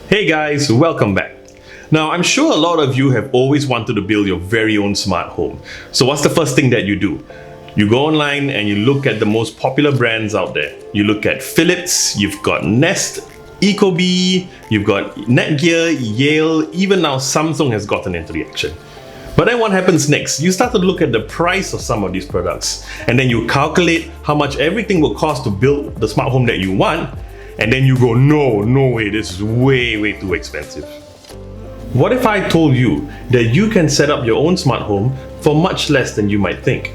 Hey guys, welcome back. Now, I'm sure a lot of you have always wanted to build your very own smart home. So what's the first thing that you do? You go online and you look at the most popular brands out there. You look at Philips, you've got Nest, Ecobee, you've got Netgear, Yale, even now Samsung has gotten into the action. But then what happens next? You start to look at the price of some of these products, and then you calculate how much everything will cost to build the smart home that you want, and then you go, no way, this is way too expensive. What if I told you that you can set up your own smart home for much less than you might think?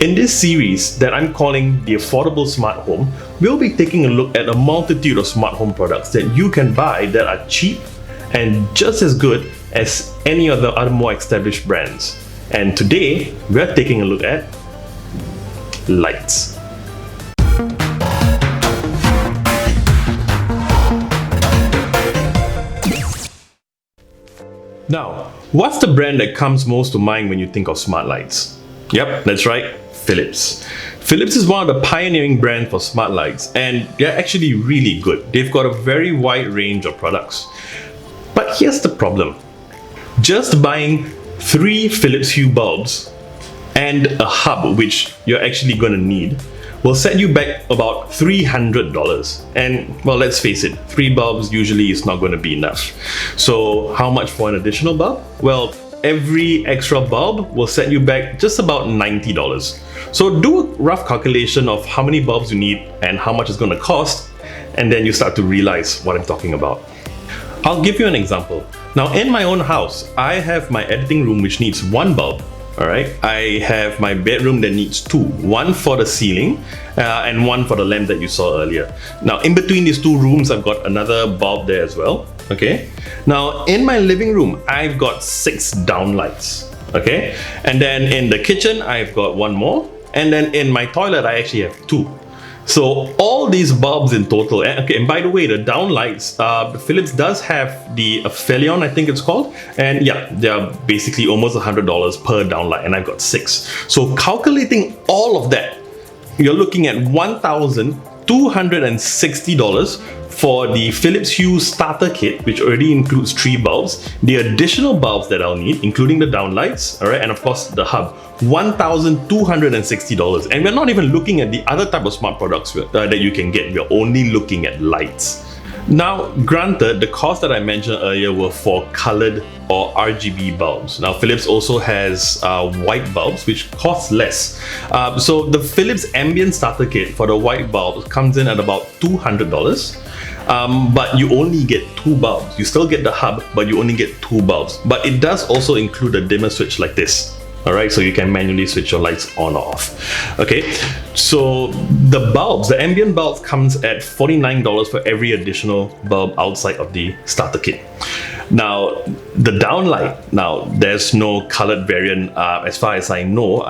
In this series that I'm calling the Affordable Smart Home, we'll be taking a look at a multitude of smart home products that you can buy that are cheap and just as good as any of the other more established brands. And today, we're taking a look at lights. Now, what's the brand that comes most to mind when you think of smart lights? Yep, that's right, Philips. Philips is one of the pioneering brands for smart lights, and they're actually really good. They've got a very wide range of products. But here's the problem. Just buying 3 Philips Hue bulbs and a hub, which you're actually going to need, will set you back about $300. And well, let's face it, 3 bulbs usually is not going to be enough. So how much for an additional bulb? Well, every extra bulb will set you back just about $90. So do a rough calculation of how many bulbs you need and how much it's going to cost, and then you start to realize what I'm talking about. I'll give you an example. Now, in my own house, I have my editing room which needs 1 bulb. Alright, I have my bedroom that needs 2, one for the ceiling and one for the lamp that you saw earlier. Now, in between these 2 rooms, I've got another bulb there as well. Okay, now in my living room, I've got 6 downlights. Okay, and then in the kitchen, I've got 1 more, and then in my toilet, I actually have 2. So all these bulbs in total, and by the way, the downlights, Philips does have the Aphelion, I think it's called, and yeah, they're basically almost $100 per downlight, and I've got 6. So calculating all of that, you're looking at $1,260 for the Philips Hue starter kit, which already includes 3 bulbs, the additional bulbs that I'll need, including the downlights, all right, and of course the hub, $1,260. And we're not even looking at the other type of smart products that you can get. We're only looking at lights. Now, granted, the cost that I mentioned earlier were for colored or RGB bulbs. Now, Philips also has white bulbs, which cost less. So the Philips ambient starter kit for the white bulb comes in at about $200. But you only get 2 bulbs. You still get the hub, but you only get 2 bulbs. But it does also include a dimmer switch like this. Alright, so you can manually switch your lights on or off. Okay, so the bulbs, the ambient bulbs comes at $49 for every additional bulb outside of the starter kit. Now, the downlight, now there's no colored variant as far as I know.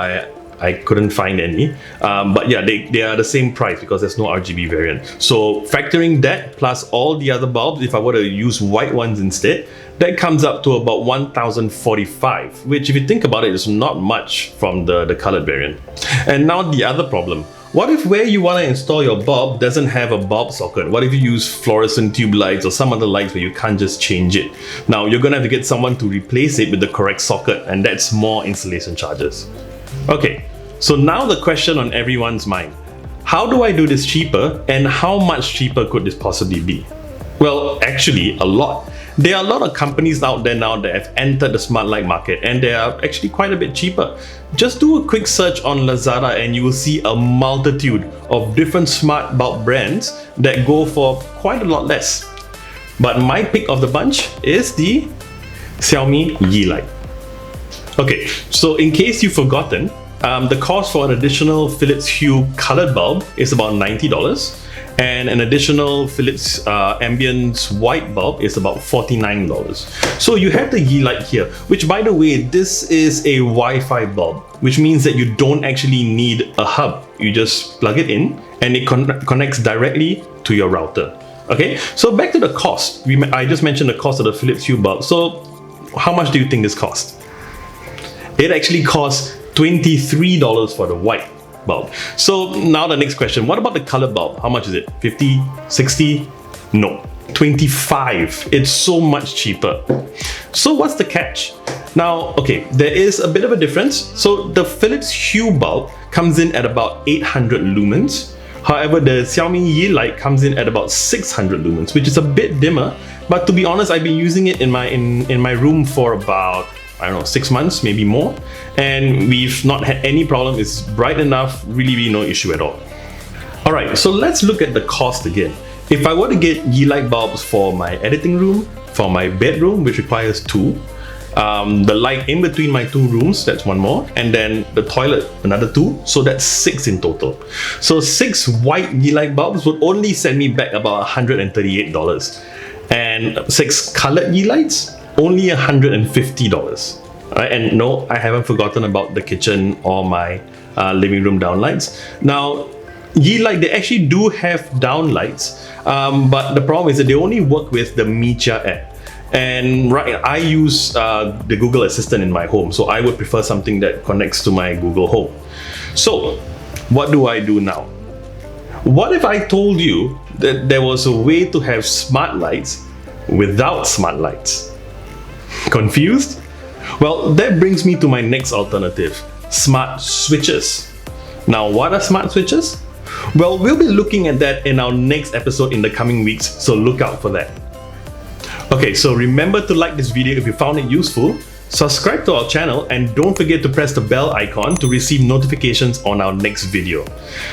I couldn't find any, but yeah, they are the same price because there's no RGB variant. So factoring that plus all the other bulbs, if I were to use white ones instead, that comes up to about $1,045, which if you think about it is not much from the colored variant. And now the other problem. What if where you want to install your bulb doesn't have a bulb socket? What if you use fluorescent tube lights or some other lights where you can't just change it? Now you're gonna have to get someone to replace it with the correct socket, and that's more installation charges. Okay, so now the question on everyone's mind. How do I do this cheaper, and how much cheaper could this possibly be? Well, actually a lot. There are a lot of companies out there now that have entered the smart light market, and they are actually quite a bit cheaper. Just do a quick search on Lazada and you will see a multitude of different smart bulb brands that go for quite a lot less. But my pick of the bunch is the Xiaomi Yeelight. Okay, so in case you've forgotten, the cost for an additional Philips Hue colored bulb is about $90, and an additional Philips Ambience white bulb is about $49. So you have the Yeelight here, which by the way, this is a Wi-Fi bulb, which means that you don't actually need a hub. You just plug it in and it connects directly to your router. Okay, so back to the cost. I just mentioned the cost of the Philips Hue bulb. So how much do you think this costs? It actually costs $23 for the white bulb. So now the next question, what about the color bulb? How much is it? 50, 60? No, $25. It's so much cheaper. So what's the catch? Now, okay, there is a bit of a difference. So the Philips Hue bulb comes in at about 800 lumens. However, the Xiaomi Yeelight comes in at about 600 lumens, which is a bit dimmer. But to be honest, I've been using it in my room for about, I don't know, 6 months, maybe more. And we've not had any problem. It's bright enough, really no issue at all. All right, so let's look at the cost again. If I were to get Yeelight bulbs for my editing room, for my bedroom, which requires 2, the light in between my 2 rooms, that's 1 more, and then the toilet, another 2, so that's 6 in total. So 6 white Yeelight bulbs would only send me back about $138. And 6 colored Yeelights, only $150. Right? And no, I haven't forgotten about the kitchen or my living room downlights. Now, Yeelight, they actually do have downlights, but the problem is that they only work with the Micha app. And right, I use the Google Assistant in my home, so I would prefer something that connects to my Google Home. So, what do I do now? What if I told you that there was a way to have smart lights without smart lights? Confused? Well, that brings me to my next alternative, smart switches. Now, what are smart switches? Well, we'll be looking at that in our next episode in the coming weeks, so look out for that. Okay, so remember to like this video if you found it useful, subscribe to our channel, and don't forget to press the bell icon to receive notifications on our next video.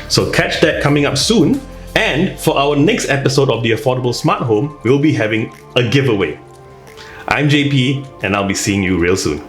So catch that coming up soon, and for our next episode of the Affordable Smart Home, we'll be having a giveaway. I'm JP, and I'll be seeing you real soon.